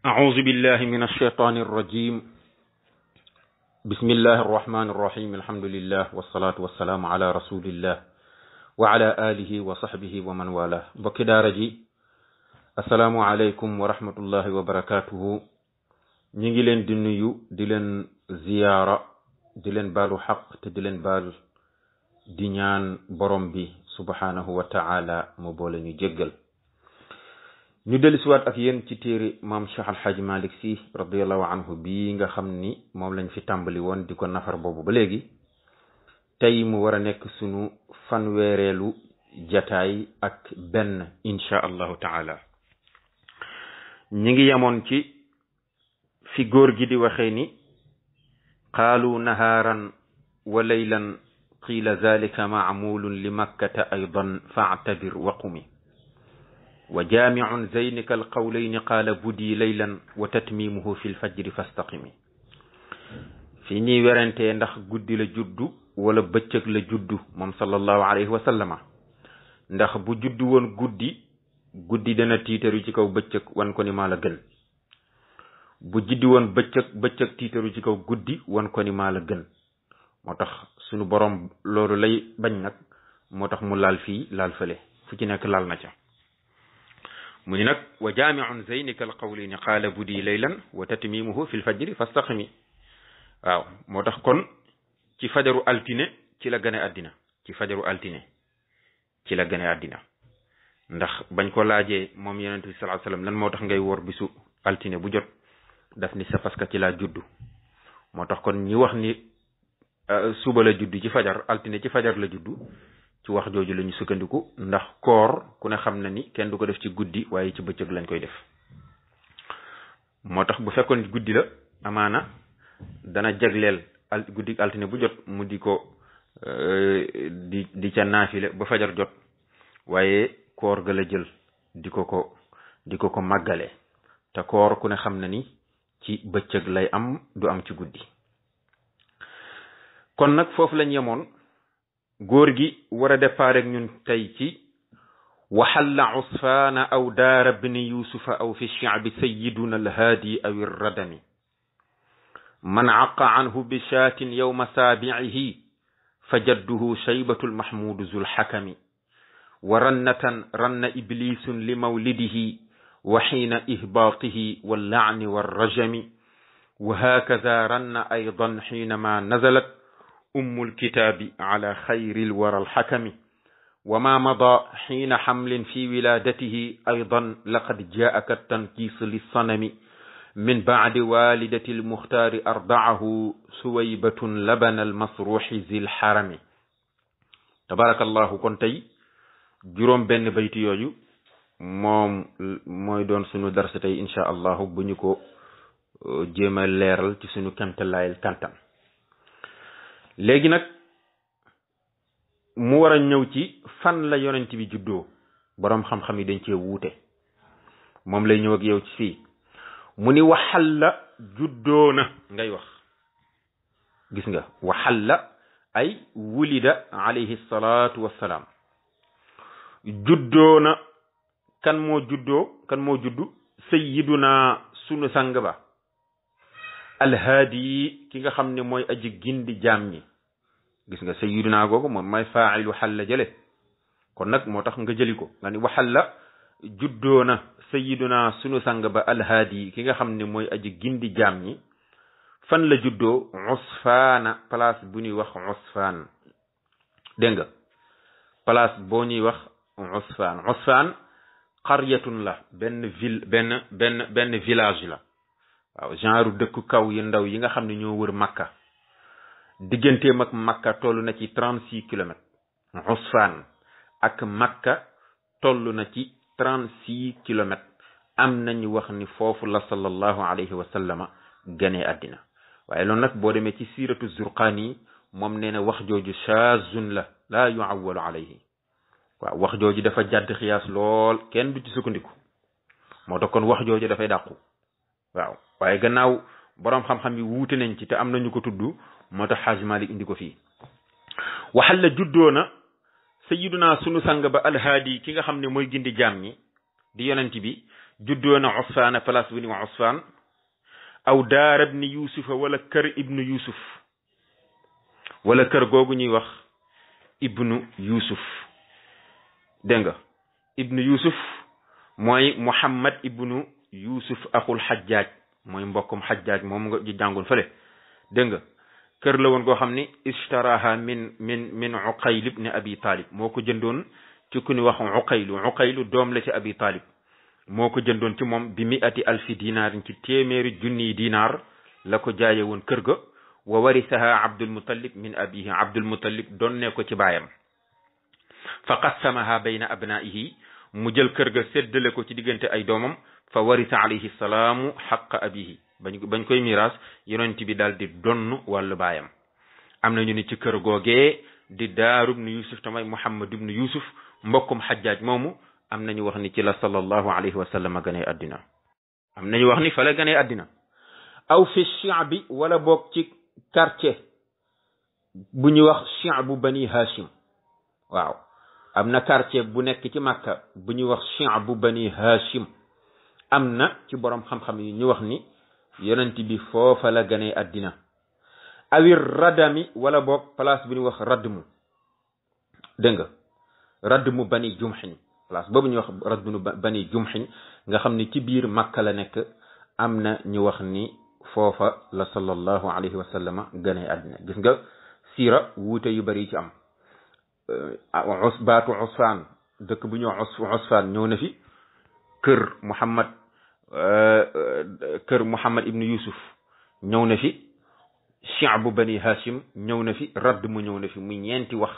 أعوذ بالله من الشيطان الرجيم بسم الله الرحمن الرحيم الحمد لله والصلاة والسلام على رسول الله وعلى آله وصحبه ومن والاه بك دارجي السلام عليكم ورحمة الله وبركاته نيجي لين دي نيو دي لين زيارة دي لين بالو حق دي لين بال دي ñaan borom bi subhanahu wa ta'ala mo bolé ñu jéggal ñu dellusiwaat ak yéen ci téere maam Cheikh Al Hadj Malick Sy radiyallahu anhu bii nga xam ni moom lañ fi tàmbali woon di ko nafar boobu ba léegi tey mu war a nekk sunu fanweereelu jataay ak benn insha allahu taala ñi ngi yemoon ci fi góor gi di waxee ni qaalu nahaaran wa laylan qiila zalika maamulun li makkata aydan fa'tabir wa qumi وجامع زينك القولين قال بدي ليلا وتتميمه في الفجر فاستقمي في ني ورنتي ndax guddi la juddu wala bëccëg la juddu moom sallallahu alayhi wa sallama ndax bu juddu woon guddi dana tiitaru ci kaw bëccëg wan ko ni maa la gën bu juddu woon bëccëg tiitaru ci kaw guddi wan ko ni maa la gën moo tax sunu borom loolu lay bañ nag moo tax mu laal fii laal fële fu ci nekk laal na ca mu ni nag wa jaami'un zeynika alqawlini qaala budi laylan wa tatmimuhu fi lfajri fastaqimi waaw moo tax kon ci fajaru altine ci la gane àddina ci fajaru altine ci la gane àddina ndax bañ ko laajee moom yonent bi sallallahu alayhi wasallam lan moo tax ngay woor bisu altine bu jot daf ni sa parce que ci laa juddu moo tax kon ñi wax ni suba la juddu ci fajar altine ci fajar la juddu ci wax jooju lañu sukkandiku ndax koor ku ne xam na ni kenn du ko def ci guddi waaye ci bëccëg lañ koy def moo tax bu fekkoon guddi la amaana dana jagleel guddi altine bu jot mu di ko di ca naafile ba fajar jot waaye koor ga la jël di ko ko màggale te koor ku ne xam na ni ci bëccëg lay am du am ci guddi kon nag foofu lañ yemoon góor gi war a départ ak ñun tey ci waxalla usfaana aw daara bni yusufa aw fi shi'bi sayyiduna alhaadi aw irradami man aqa anhu bi shaatin yawma saabi'ihi fa jadduhu shaybatu almahmudu zul hakami wa rannatan ranna iblisun li mawlidihi wa xiina ihbaatihi walla'ni warrajami wa hakadha ranna aydan xiinama nazalat أم الكتاب على خير الورى الحكم وما مضى حين حمل في ولادته أيضا لقد جاءك التنكيس للصنم من بعد والدة المختار أرضعه سويبة لبن المصروح ذي الحرم تبارك الله كنتي جروم بن بيت يوجو موم موي دون سونو درس تاي ان شاء الله بنيكو جيما ليرال ci sunu kemtalaayel kantam léegi nag mu war a ñëw ci fan la yonent bi juddoo boroom xam-xam yi dañ cee wuute moom lay ñëw ak yow ci fii mu ni waxal la juddoo na ngay wax gis nga waxal la ay wulida alayhi salaatu wassalaam juddoo na kan moo juddu sayyiduna sunu sang ba alhaadi ki nga xam ne mooy aji gindi jaam ñi gis nga sayyiduna googu moom mooy faa'ilu xalla jële kon nag moo tax nga jëli ko nga ni waxalla juddoona sayyiduna sunu sang ba alhaadi ki nga xam ne mooy aji gindi jaam ñi fan la juddoo usfaana place bu ñuy wax usfaan dégg nga place boo ñuy wax usfaan qaryatun la benn village la waaw genre dëkku kaw yu ndaw yi nga xam ne ñoo wër Makka digganteem ak Makka toll na ci 36 kilomètres Usfaan ak Makka toll na ci 36 kilomètres am nañu wax ni foofu la sallallahu alayhi wa sallama ganee àddina waaye loolu nag boo demee ci siiratu Zurqaani moom nee na wax jooju shaazun la yu'awwalu alayhi waaw wax jooju dafa jàdd xiyaas lool kenn du ci sukkandiku moo tax kon wax jooju dafay dàqu waaw waaye gannaaw boroom xam-xam yi wuute nañ ci te am nañu ko tudd moo tax Xaaj Malik indi ko fii waxal la juddoo na sayyiduna sunu sang ba alhaadi ki nga xam ne mooy gindi jaam ñi di yonent bi juddoo na Usfaana place bu ni wax Usfaan aw daar ibni yusufa wala kër ibnu yusuf wala kër googu ñuy wax ibnu yusuf dégg nga ibnu yusuf mooy muhammad ibnu yusuf axul xajjaaj mooy mbokkum xajjaaj moom nga jàngoon fële dégg nga kër la woon goo xam ni ishtaraha min uqayl ibn abi talib moo ko jëndoon ci ku ni wax uqaylu doom la ci abi talib moo ko jëndoon ci moom bi 100,000 dinaar ci téeméeri junniy dinaar la ko jaaye woon kër ga wa warisaha abdul muttalib min abihi abdul muttalib donne ko ci baayam fa qassamaha bayna abnaihi mu jël kër ga séddale ko ci diggante ay doomam fa warisa alayhi salaamu xaqa abihi bañ koy miraas yonent bi daal di donn wàllu baayam am nañu ni ci kër googee di daaru ibnu yusuf tamay muhammad ibnu yusuf mbokkum xajjaaj moomu am nañu wax ni ci la sallallahu alayhi wa sallam ganee addina am nañu wax ni fa la ganee addina aw fi shi'bi wala boog ci quartier bu ñuy wax shi'bu bani hashim waaw am na quartier bu nekk ci Makka bu ñuy wax shi'bu bani hashim am na ci borom xam-xam yi ñu wax ni yonent bi foofa la ganee addina awir radami wala boog place bu ñuy wax radmu dégg nga radmu bani jumhin place boobu ñuy wax radmu bani jumhin nga xam ni ci biir Makka la nekk am na ñu wax ni foofa la sallallahu alayhi wa sallam ganee addina gis nga siira wuute yu bari ci am baatu Usfaan dëkk bu ñuy wax Usfaan ñëw na fi kër Muhammad ibnu Yusuf ñëw na fi shi'bu bani Hashim ñëw na fi radd mu ñëw na fi muy ñeenti wax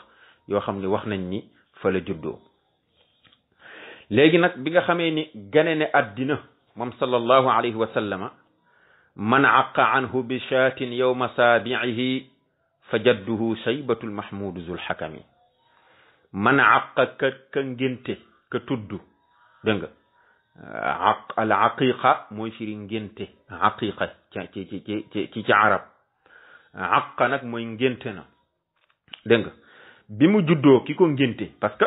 yoo xam ne wax nañ ni fa la juddoo léegi nag bi nga xamee ni gane ne addina moom sallallahu alayhi wa sallama man aqa anhu bi shaatin yawma saabi'ihi fa jadduhu shaybatul mahmud zul hakami man aqa ka ngénte ka tudd dégg nga al aqiqa mooy firi ngénte aqiqa ci arab aqa nag mooy ngénte na dégg nga bi mu juddoo ki ko ngénte parce que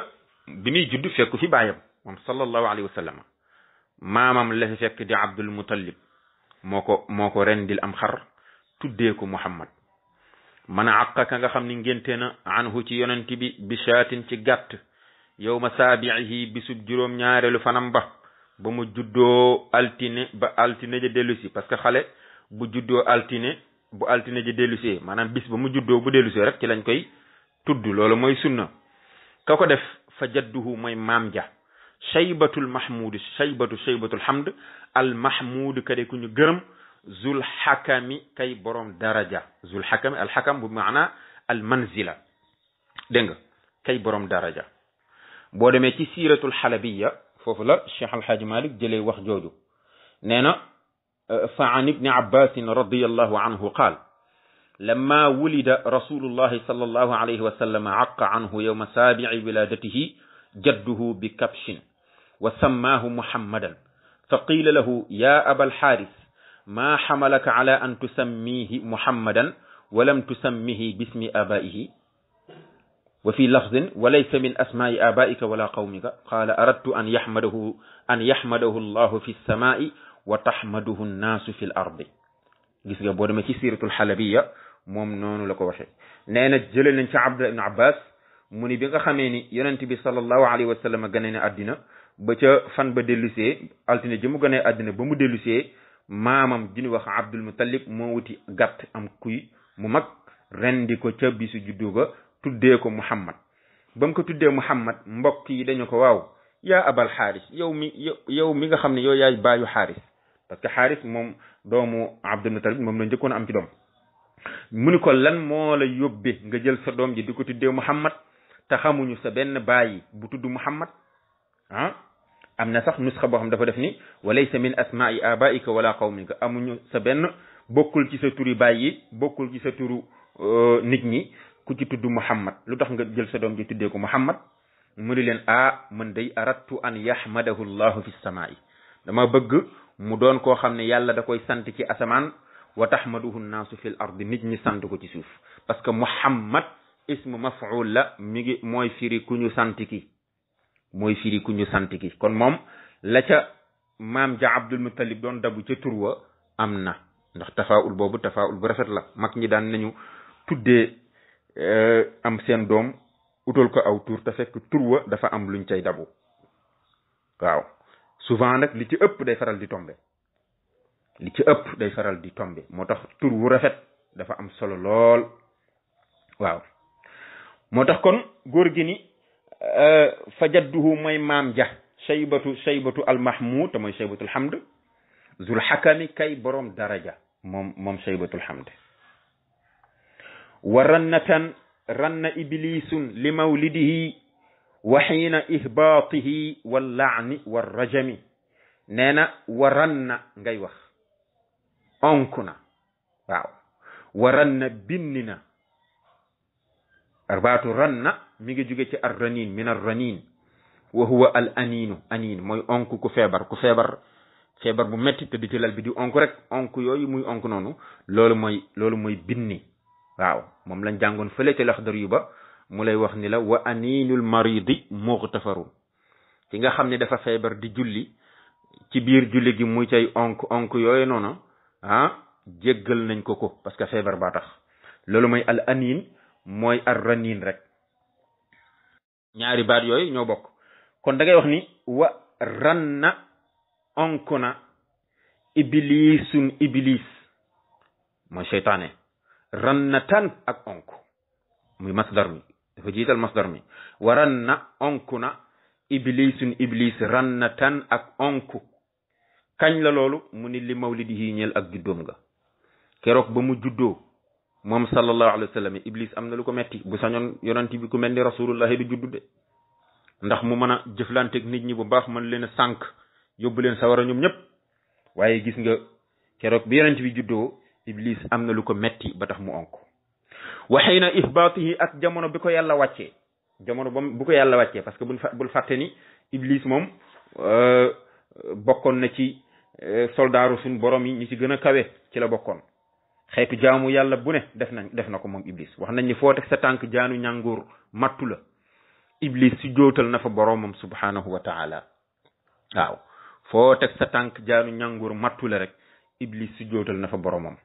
bi muy judd fekku fi baayam moom sallallahu alayhi wa sallam maamam la fi fekk di abdul muttalib moo ko rendil am xar tuddee ko muhammad man aqa ka nga xam ni ngénte na anhu ci yonent bi bishaatin ci gàtt yawma saabi'ihi bisub juróom ñaareelu fanam ba mu juddoo altine ba altine ja dellusi parce que xale bu juddoo altine bu altine ja dellusee maanaam bis ba mu juddoo bu dellusee rek ci lañ koy tudd loolu mooy sunna ka ko def fa jadduhu mooy maam ja shaybatul mahmud shaybatul hamd al mahmud kade ku ñu gërëm zul hakami kay borom daraja zul hakami al hakam bu maana al manzila dégg nga kay borom daraja boo demee ci siiratul xalabiya foofu la cheikh alhaaji malik jëlee wax jooju nee na fa an ibni abbasin radiallahu anhu qaal lamma wulida rasulullahi sallallahu alayhi wa sallam aqa anhu yawma saabi'i wiladatihi jadduhu bi kabshin wa sammaahu muhammadan fa qiila lahu ya aba alxaaris ma xamalaka ala an tusammihi muhammadan wa lam tusammihi bismi abaihi wa fi lafzin wa laysa min asmaai abaika wala qawmika qaala aradtu an yaxmadahu allahu fi lsamai wa taxmaduhu nnaasu fi l ardi gis nga boo demee ci siiratul xalabiya moom noonu la ko waxee nee na jëlee nañ ci abdullah ibn abbas mu ni bi nga xamee ni yonent bi sallallahu alayhi wa sallam gane ne àddina ba ca fan ba dellusee altine ji mu ganee àddina ba mu dellusee maamam ji ñu wax abdul muttalib moo wuti gàtt am kuy mu mag rendi ko ca bisu juddu ga tuddee ko muhammad ba mu ko tuddee muhammad mbokk yi dañu ko waaw yaa abal xaaris yow mi nga xam ne yow yaay baayu xaaris parce que xaaris moom doomu abdul muttalib moom la njëkkoon am ci doom mu ni ko lan moo la yóbbe nga jël sa doom ji di ko tuddee muhammad te xamuñu sa benn bàyyi bu tudd muhammad am na sax nusxa boo xam dafa def ni wa laysa min asmaai abaika wala qawmika amuñu sa benn bokkul ci sa turi bàyyi bokkul ci sa turu nit ñi ku ci tudd muhammad lu tax nga jël sa doom ji tuddee ko muhammad mu ni leen man day aradtu an yaxmadahu llahu fi samaai dama bëgg mu doon koo xam ne yàlla da koy sant ci asamaan wa taxmaduhu nnaasu fi l ardi nit ñi sant ko ci suuf parce que muhammad ismu maf'ul la mi ngi mooy firi ku ñu sant ki kon moom la ca maam ja Abdul Muttalib doon dabu ca tur wa am na ndax tafaawul boobu tafaawul bu rafet la mag ñi daan nañu tuddee am seen doom utal ko aw tur te fekk tur wa dafa am luñ cay dabu waaw souvent nag li ci ëpp day faral di tombe moo tax tur wu rafet dafa am solo lool waaw moo tax kon góor gi ni fa jadduhu mooy maam ja shaybatu almahmud te mooy shaybatul hamd zul xakami kay borom daraja moom shaybatul hamd wa ranna iblisun li mawlidihi wa xiina ihbaatihi wal laani war rajami nee na wa ranna ngay wax onk na waaw wa ranna binni na baatu ranna mi ngi jóge ci ar ranin min ar ranin wa huwa al aniin mooy onk ku feebar bu metti te di ci lal bi di onk rek onk yooyu muy onk noonu loolu mooy binni waaw moom lañ jàngoon fële ci laxdar yu ba mu lay wax ni la wa aniinul maridi mughtafarun ki nga xam ne dafa feebar di julli ci biir julli gi muy cay onk yooyu noonu jéggal nañ ko parce que feebar baa tax loolu mooy al aniin mooy ar ranin rek ñaari baat yooyu ñoo bokk kon da ngay wax ni wa ranna onk na iblis mooy seytaane rannatan ak onk muy masdar mi dafa jiital masdar mi wa ranna onk na iblis rannatan ak onk kañ la loolu mu ni li mawlidihi ñeel ak juddoom nga keroog ba mu juddoo moom sallallahu alayhi wa sallam iblis am na lu ko metti bu sañoon yonent bi ku mel ni rasulullahi du juddu de ndax mu mën a jëflanteeg nit ñi bu baax mën leen a sànq yóbbu leen sawara ñoom ñëpp waaye gis nga keroog bi yonent bi juddoo iblis am na lu ko metti ba tax mu onk wa xiina ihbaatihi ak jamono bi ko yàlla wàccee bu ko yàlla wàccee parce que bul fàtte ni iblis moom bokkoon na ci soldaaru suñ borom yi ñi ci gën a kawe ci la bokkoon xeetu jaamu yàlla bu ne def na ko moom iblis wax nañ ni foo teg sa tànk jaanu ñàngoor mattu la iblis si jootal na fa boromam subhanahu wa taala waaw foo teg sa tànk jaanu ñàngoor mattu la rek iblis si jootal na fa boromam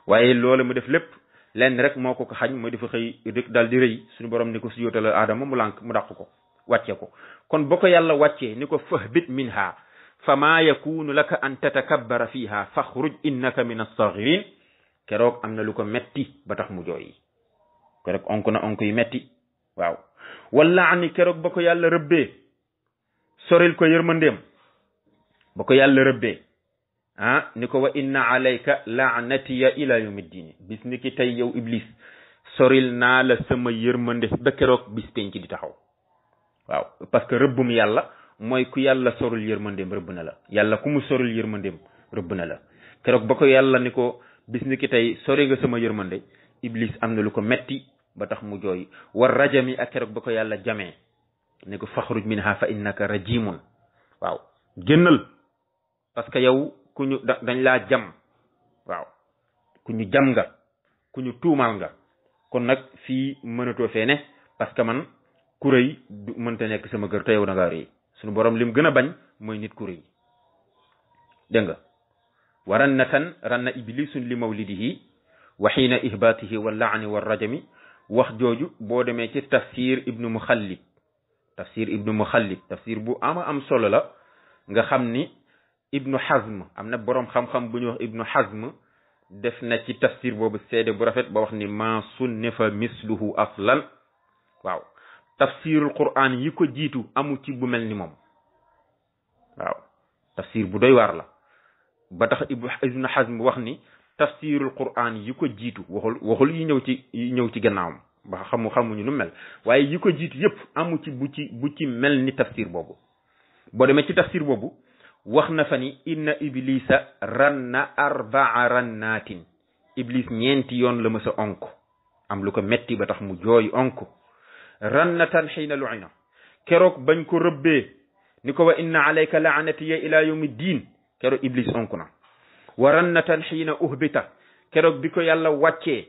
waaye loolu mu def lépp lenn rek moo ko xañ mooy dafa xëy rek daal di rëy suñu borom ni ko si jootal aadama mu lànk mu dàq ko wàcce ko kon ba ko yàlla wàccee ni ko fahbit minha fa maa yakunu laka an tatakabbara fiha faxruj innaka min as-sagirin keroog am na lu ko metti ba tax mu jooyi keroog onk na onk yu metti waaw wala ani keroog ba ko yàlla rëbbee soril ko yërmandeem ba ko yàlla rëbbee ni ko wa inna alayka laanatiya ila yawmiddin bis ni ki tey yow iblis soril naa la sama yërmande ba keroog bis penc di taxaw waaw parce que rëbbum yàlla mooy ku yàlla sorul yërmandeem rëbb na la yàlla ku mu sorul yërmandeem rëbb na la keroog ba ko yàlla ni ko bis ni ki tey sori nga sama yërmande iblis am na lu ko metti ba tax mu jooy war rajami ak keroog ba ko yàlla jamee ni ko faxruj minha fa innaka rajimun waaw génnal parce que yow ku ñu dañ laa jam waaw ku ñu jam nga ku ñu tuumal nga kon nag fii mënatoo fee ne parce que man ku rëy du mënta nekk sama kër te yow da ngaa rëy suñu borom lim gën a bañ mooy nit ku rëy dégg nga wa ranna iblisun li mawlidihi wa xiina ihbaatihi wa laani wa rajami wax jooju boo demee ci tafsir ibnu muxallib tafsir bu am solo la nga xam ni ibnu hazm am na boroom xam-xam bu ñuy wax ibnu hazm def na ci tafsir boobu seede bu rafet ba wax ni ma sunnifa misluhu aslan waaw tafsirul quran yi ko jiitu amu ci bu mel ni moom waaw tafsir bu doy waar la ba tax ibnu hazm wax ni tafsirul quran yi ko jiitu waxul yi ñëw ci gannaawam ba xamuñu nu mel waaye yi ko jiitu yépp amu ci bu ci mel ni tafsir boobu boo demee ci tafsir boobu wax na fa ni inna iblisa ranna 4 rannatin iblis ñeenti yoon la mësa onk am lu ko metti ba tax mu jooy onk rannatan xiina lu'ina keroog bañ ko rëbbee ni ko wa inna alayka la'natiya ila yawmi diin keroog iblis onk na wa rannatan xiina uhbita keroog bi ko yàlla wàccee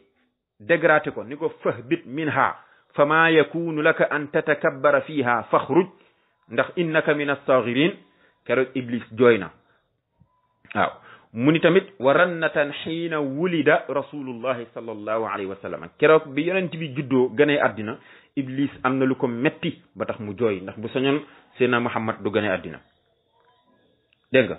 dégraté ko ni ko fahbit minha fa ma yakunu laka an tatakabbara fiha faxruj ndax innaka min as-sagirin keroog iblis jooy na waaw mu ni tamit wa rannatan xiina wulida rasulullahi sallallahu alayhi wa sallam keroog bi yonent bi juddoo gënee àddina iblis am na lu ko metti ba tax mu jooy ndax bu sañoon seena muhammad du gënee àddina dégg nga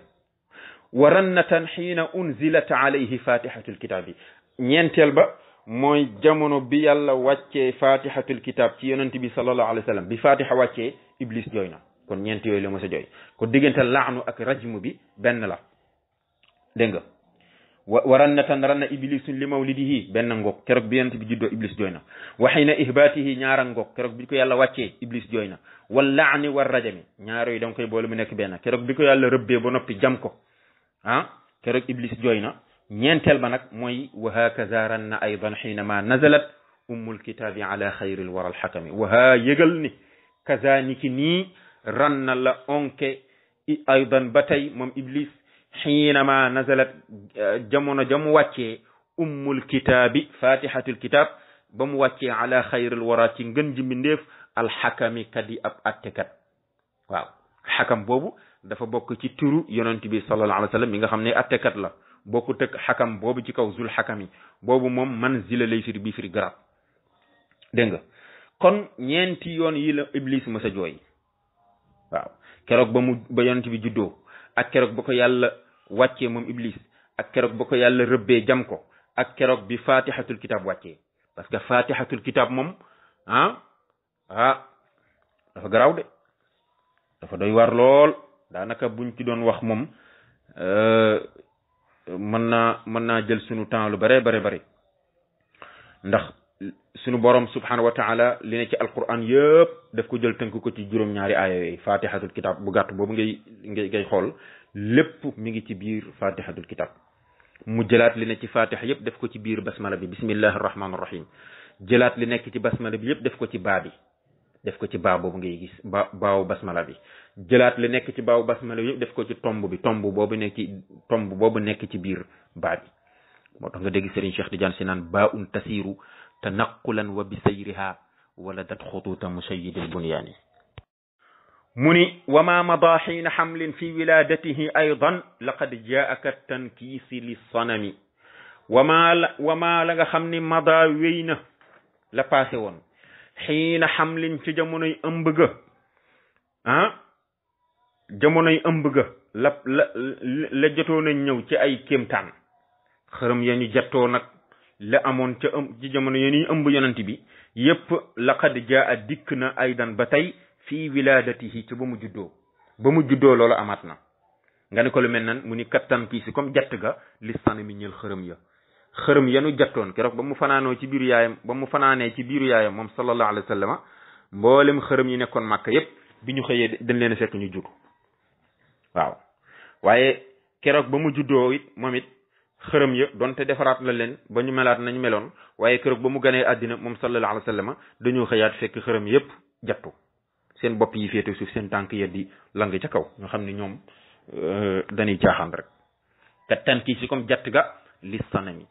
wa rannatan xiina unzilat alayhi fatihatul kitab yi ñeenteel ba mooy jamono bi yàlla wàccee fatihatul kitab ci yonent bi sallallahu alayhi wa sallam bi fatiha wàccee iblis jooy na kon ñeent yooyu la mos a jooy kon diggante laanu ak rajmu bi benn la dégg nga wa rannatan ranna iblisun li mawlidihi benn ngoog keroog bi yonent bi juddoo iblis jooy na wa xiina ihbaatihi ñaara ngoog keroog bi ko yàlla wàccee iblis jooy na wal laani war rajami ñaar yooyu da nga koy boole mu nekk benn keroog bi ko yàlla rëbbee ba noppi jam ko keroog iblis jooy na ñeenteel ba nag mooy wa hakaza ranna aydan xiinama nazalat ummul kitaabi ala xayril waral xakami waha yëgal ni kazaniki nii ranna la onke aydan ba tey moom iblis xiinama nazalat jamono jamu wàccee ummul kitaabi fatihatul kitab ba mu wàccee ala xayril wara ci ngën ji mbindeef alxakami kadi ab attekat waaw xakam boobu dafa bokk ci turu yonent bi sallallahu alayhi wa sallam mi nga xam ne attekat la bokku tëkk xakam boobu ci kaw zul xakami boobu moom manzila lay firi bi firi garab dégg nga kon ñeenti yoon yi la iblis ma sa jooy waaw keroog ba yonent bi juddoo ak keroog ba ko yàlla wàccee moom iblis ak keroog ba ko yàlla rëbbee jam ko ak keroog bi fatihatul kitab wàccee parce que fatihatul kitab moom dafa garaaw de dafa doy war lool daanaka buñ ci doon wax moom mën naa jël sunu temps lu bare bare ndax sunu borom subhanahu wa taala li ne ci alquran yëpp daf ko jël tënk ko ci juróom-ñaari aaya yooyu fatihatul kitab bu gàtt boobu ngay xool lépp mi ngi ci biir fatihatul kitab mu jëlaat li ne ci fatiha yëpp def ko ci biir basmala bi bismillahi rahmaani rahim jëlaat li nekk ci basmala bi yëpp def ko ci baa bi def ko ci baa boobu ngay gis baawu basmala bi jëlaat li nekk ci baawu basmala bi yëpp def ko ci tomb boobu nekk ci biir baa bi moo tax nga dégg Serigne Cheikh Tidiane si naan baa un tasiru tanaqulan wa bi sayriha wala dat xutuuta musayyidil bunyaani mu ni wa ma mada xiina xamlin fi wiladatihi aydan laqad jaaka tankiisi li sanami wa ma la nga xam ni mada wéy na la passé woon xiina xamlin ci jamonoy ëmb ga jamonoy ëmb ga la jotoon a ñëw ci ay kéemtaan xërëm ya ñu jattoo nag la amoon ca ci jamono ya ñuy ëmb yonent bi yépp laqad jaa dikk na aydan ba tey fii wiladatihi ci ba mu juddoo loolu amaat na nga ne ko lu mel nan mu ni kattan kii si comme jatt ga li sànn mi ñël xërëm yanu jattoon keroog ba mu fanaanee ci biiru yaayam moom sallallahu alayhi wa sallam mboolem xërëm yi nekkoon màkk yépp bi ñu xëyee dañ leen a fekk ñu jur waaw waaye keroog ba mu juddoo it moom it xërëm ya donte defaraat la leen ba ñu melaat nañ meloon waaye keroog ba mu ganee àddina moom sallallahu alayhi wa sallam dañoo xëyaat fekk xërëm yépp jattu seen bopp yi féete suuf seen tànk ya di lang ca kaw ñoo xam ne ñoom dañuy caaxaan rek te tànk yi si comme jatt ga li sanami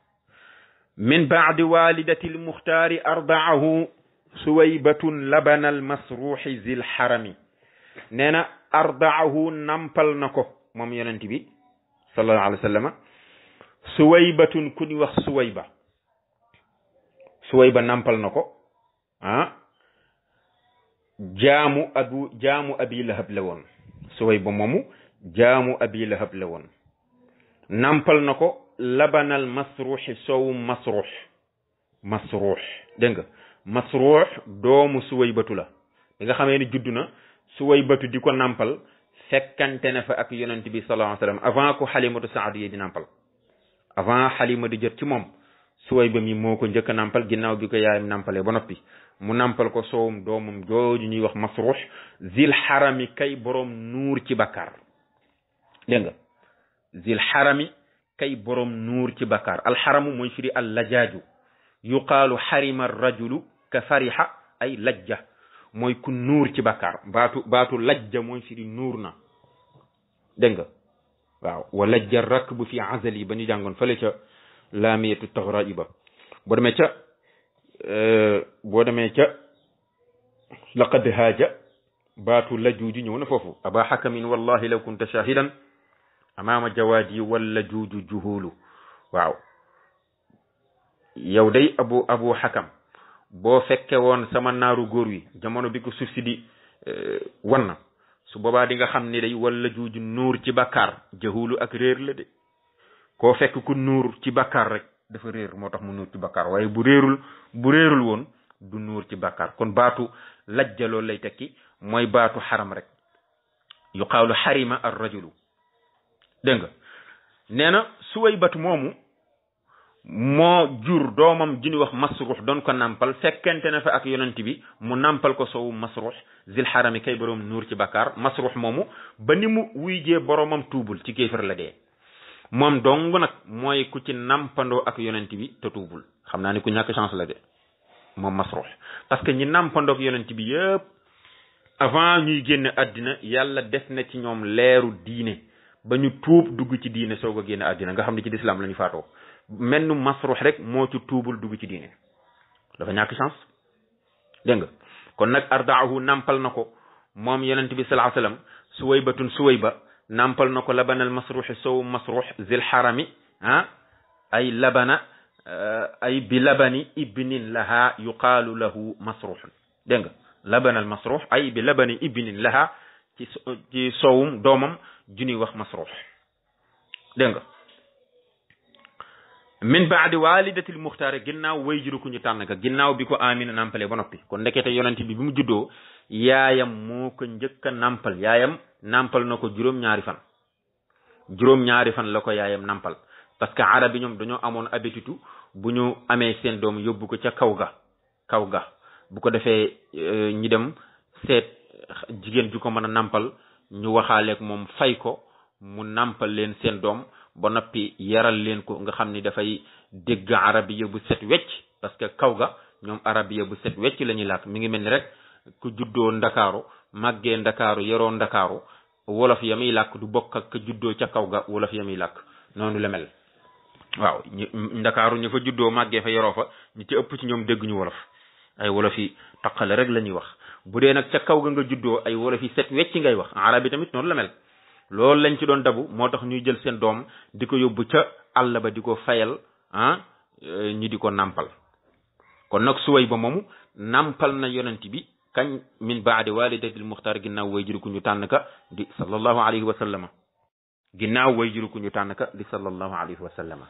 min baadi walidati lmuxtaari ardaahu suwaybatun labana almasruuxi zil xarami nee na ardaahu nampal na ko moom yonent bi sallallahu alayhi wa sallam suwaybatun ku ñu wax suwayba nampal na ko jaamu abi lahab la woon suwayba moomu jaamu abi lahab la woon nampal na ko labanal masruuxi soowum masruux dégg nga masruux doomu suwaybatu la bi nga xamee ni judd na suwaybatu di ko nampal fekkante na fa ak yonent bi sallallahu alayhi wa sallam avant ko xalimatu saadiya di nampal avant xalima di jot ci moom suwayba mi moo ko njëkk a nampal ginnaaw bi ko yaayam nampalee ba noppi mu nampal ko soowum doomam jooju ñuy wax masruux zil xarami kay boroom nuur ci bakkaar dégg nga zil xarami kay boroom nuur ci bakkaar alxaramu mooy firi al lajaaju yuqaalu xarima rajulu ka farixa ay lajja mooy ku nuur ci bakkaar baatu lajja mooy firi nuur na dégg nga waaw wa lajja rakbu fi azali ba ñu jàngoon fële ca laamiyatu taxraiba boo demee ca laqad haaja baatu lajuuju ñëw na foofu aba xakamin wallahi law kunta shahidan amaama jawaadi wala juuju juhulu waaw yow day abu xakam boo fekke woon sama naaru góor wi jamono bi ko suuf si di wan na su boobaa di nga xam ni day wala juuju nuur ci bàkkaar jahulu ak réer la de koo fekk ku nuur ci bàkkaar rek dafa réer moo tax mu nuur ci bàkkaar waaye bu réerul woon du nuur ci bàkkaar kon baatu lajjaloo lay tekki mooy baatu xaram rek yuqaalu xarima ar rajulu dégg nga nee na Suwaybatu moomu moo jur doomam ji ñu wax Masruux doon ko nampal fekkente ne fa ak yonent bi mu nampal ko sowu Masruux zil xarami kay boroom nuur ci bàkkaar Masruux moomu ba ni mu wuyjee boromam tuubul ci kéefar la dee moom dong nag mooy ku ci nampandoo ak yonent bi te tuubul xam naa ni ku ñàkk chance la de moom Masruux parce que ñi nampandoo ak yonent bi yëpp avant ñuy génn àddina yàlla def na ci ñoom leeru diine ba ñu tuub dugg ci diine soog a génn àddina nga xam ne ci lislaam la ñu faatoo menn Masruux rek moo ci tuubul dugg ci diine dafa ñàkk chance dégg nga kon nag ardaahu nampal na ko moom yonent bi sallallahu alayhi wasallam Suwaybatun Suwayba nampal na ko labanal Masruuxi sowu Masruux zil xarami ay labana ay bi labani ibnin laha yuqaalu lahu Masruuxun dégg nga labanal Masruux ay bi labani ibnin laha ci sowum doomam juni wax Masruux dégg nga min baadi walidatil muxtaare ginnaaw way juru ku ñu tànn ka ginnaaw bi ko Amina nampale ba noppi kon ndekete yonent bi mu juddoo yaayam moo ko njëkk a nampal yaayam nampal na ko juróom-ñaari fan la ko yaayam nampal parce que arab yi ñoom dañoo amoon habitude bu ñu amee seen doom yóbbu ko ca kaw ga bu ko defee ñi dem seet jigéen ju ko mën a nampal ñu waxaaleeg moom fay ko mu nampal leen seen doom ba noppi yaral leen ko nga xam ni dafay dégg arabiya bu set wecc parce que kaw ga ñoom arabiya bu set wecc la ñuy làkk mi ngi mel ni rek ku juddoo ndakaaru màggee ndakaaru yaroo ndakaaru wolof ya muy làkk du bokk ak juddoo ca kaw ga wolof ya muy làkk noonu la mel waaw ndakaaru ñu fa juddoo màggee fa yaroo fa ñu ci ëpp ci ñoom dégg ñu wolof ay wolof yi taqale rek la ñuy wax bu dee nag ca kaw ga nga juddoo ay wolof yi set wecc ngay wax arab yi tamit noonu la mel loolu lañ ci doon dabu moo tax ñuy jël seen doom di ko yóbbu ca àll ba di ko fayal ñi di ko nampal kon nag Suwayba moomu nampal na yonent bi kañ min baadi walidatil muxtaar ginnaaw way juru ku ñu tànn ka di sallallahu alayhi wa sallama ginnaaw way juru ku ñu tànn ka di sallallahu alayhi wa sallama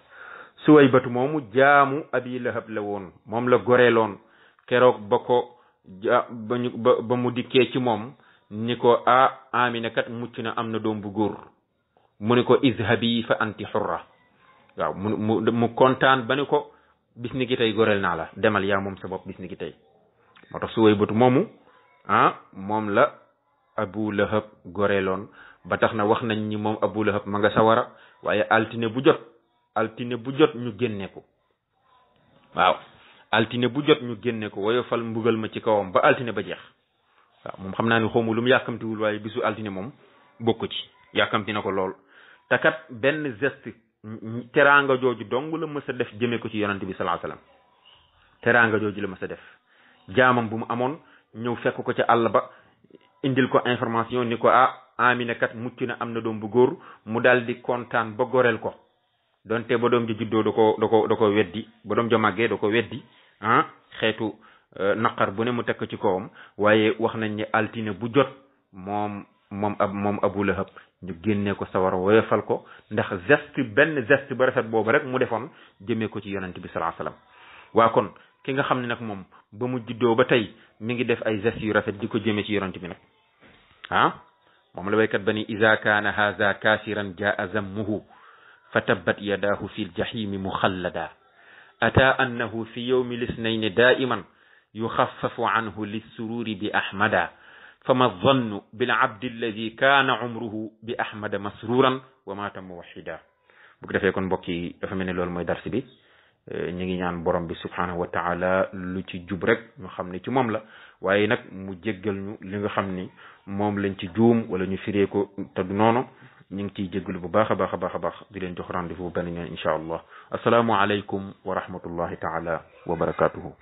Suwaybatu moomu jaamu Abi Lahab la woon moom la goreeloon keroog ba mu dikkee ci moom ni ko Amina kat mucc na am na doom bu góor mu ni ko izhabi fa anti xurra waaw mu kontaan ba ni ko bis ni ki tey goreel naa la demal yaa moom sa bopp bis ni ki tey moo tax Suwaybatu moomu moom la Abu Lahab goreeloon ba tax na wax nañ ni moom Abu Lahab ma nga sawara waaye altine bu jot ñu génne ko waaw altine bu jot ñu génne ko woyofal mbugal ma ci kawam ba altine ba jeex waaw moom xam naa ni xawma lu mu yàkkamtiwul waaye bisu altine moom bokku ci yàkkamti na ko lool te kat benn geste teraanga jooju dong la mës a def jëmee ko ci yonent bi sallallahu alayhi wasallam teraanga jooju la mës a def jaamam bu mu amoon ñëw fekk ko ca àll ba indil ko information ni ko Amina kat mucc na am na doom bu góor mu daal di kontaan ba goreel ko donte ba doom ja juddoo da ko weddi ba doom ja màggee da ko weddi xeetu naqar bu ne mu teg ko ci kawam waaye wax nañ ne altine bu jot moom Abu Lahab ñu génnee ko sawara woyofal ko ndax benn geste ba rafet boobu rek mu defoon jëmee ko ci yonent bi sallallahu alayhi wasallam waa kon ki nga xam ne nag moom ba mu juddoo ba tey mi ngi def ay gestes yu rafet di ko jëmee ci yonent bi nag moom la waykat ba ni iza kaana haza kaasiran jaa zammuhu fa tabbat yadaahu fi ljahimi muxallada ata annahu fi yawmi lisnayni daiman yuxaffafu anhu lissururi bi ahmada fama zannu bil abdi alladi kaana umruhu bi ahmada masruran wa mata muwahida bu ko defee kon mbokk yi dafa mel ne loolu mooy darsi bi ñu ngi ñaan borom bi subhanahu wa taala lu ci jub rek ñu xam ne ci moom la waaye nag mu jéggal ñu li nga xam ni moom lañ ci juum wala ñu firee ko te du noonu ñu ngi ciy jéggalu bu baax a baax a baax a baax di leen jox rendez-vous benn yoon incha allah asalaamu aleykum wa rahmatullahi taala wa barakatuhu